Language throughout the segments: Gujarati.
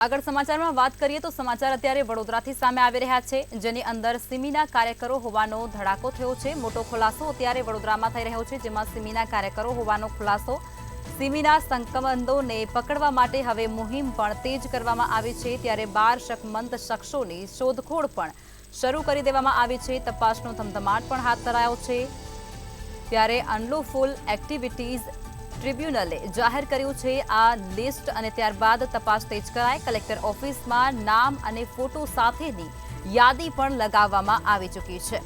આગળ સમાચારમાં વાત કરીએ તો સમાચાર અત્યારે વડોદરાથી સામે આવી રહ્યા છે, જેની અંદર સિમીના કાર્યકરો હોવાનો ધડાકો થયો છે। મોટો ખુલાસો અત્યારે વડોદરામાં થઈ રહ્યો છે, જેમાં સિમીના કાર્યકરો હોવાનો ખુલાસો। સિમીના સંકબંધોને પકડવા માટે હવે મુહિમ પણ તેજ કરવામાં આવી છે, ત્યારે 12 શકમંદ શખ્સોની શોધખોળ પણ શરૂ કરી દેવામાં આવી છે। તપાસનો ધમધમાટ પણ હાથ ધરાયો છે, ત્યારે અનલોફુલ એક્ટિવિટીઝ ટ્રિબ્યુનલે જાહેર કર્યું છે આ લિસ્ટ અને ત્યારબાદ તપાસ તેજ કરાઈ। કલેક્ટર ઓફિસમાં નામ અને ફોટો સાથેની યાદી પણ લગાવવામાં આવી ચૂકી છે,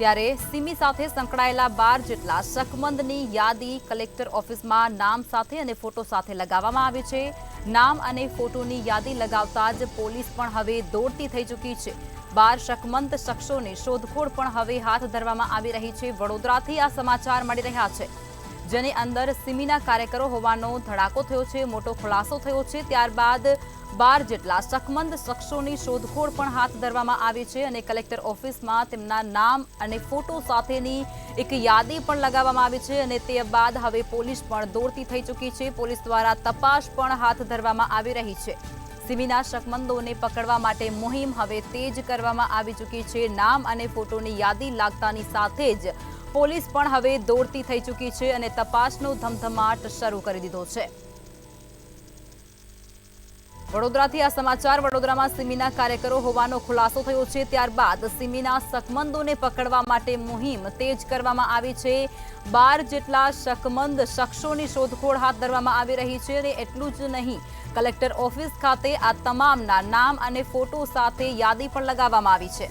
ત્યારે સિમી સાથે સંકળાયેલા 12 જેટલા શકમંદની યાદી કલેક્ટર ઓફિસમાં નામ સાથે અને ફોટો સાથે લગાવવામાં આવી છે। નામ અને ફોટોની યાદી લગાવતા જ પોલીસ પણ હવે દોડતી થઈ ચૂકી છે। 12 શકમંદ શખ્સોની શોધખોળ પણ હવે હાથ ધરવામાં આવી રહી છે। વડોદરાથી આ સમાચાર મળી રહ્યા છે, જેની અંદર સિમીના કાર્યકરો હોવાનો ધડાકો થયો છે, મોટો ખુલાસો થયો છે। ત્યારબાદ 12 જેટલા શકમંદ શખ્સોની શોધખોળ પણ હાથ ધરવામાં આવી છે અને કલેક્ટર ઓફિસમાં તેમના નામ અને ફોટો સાથેની એક યાદી પણ લગાવવામાં આવી છે અને તે બાદ હવે પોલીસ પણ દોડતી થઈ ચૂકી છે। પોલીસ દ્વારા તપાસ પણ હાથ ધરવામાં આવી રહી છે। સિમીના શકમંદોને પકડવા માટે મુહિમ હવે તેજ કરવામાં આવી ચૂકી છે। નામ અને ફોટોની યાદી લાગતાની સાથે જ પોલીસ પણ હવે દોડતી થઈ ચૂકી છે અને તપાસનો ધમધમાટ શરૂ કરી દીધો છે। વડોદરાથી આ સમાચાર। વડોદરામાં સિમીના કાર્યકરો હોવાનો ખુલાસો થયો છે, ત્યારબાદ સિમીના શકમંદોને પકડવા માટે મુહિમ તેજ કરવામાં આવી છે। 12 જેટલા શકમંદ શખ્સોની શોધખોળ હાથ ધરવામાં આવી રહી છે અને એટલું જ નહીં, કલેક્ટર ઓફિસ ખાતે આ તમામના નામ અને ફોટો સાથે યાદી પણ લગાવવામાં આવી છે।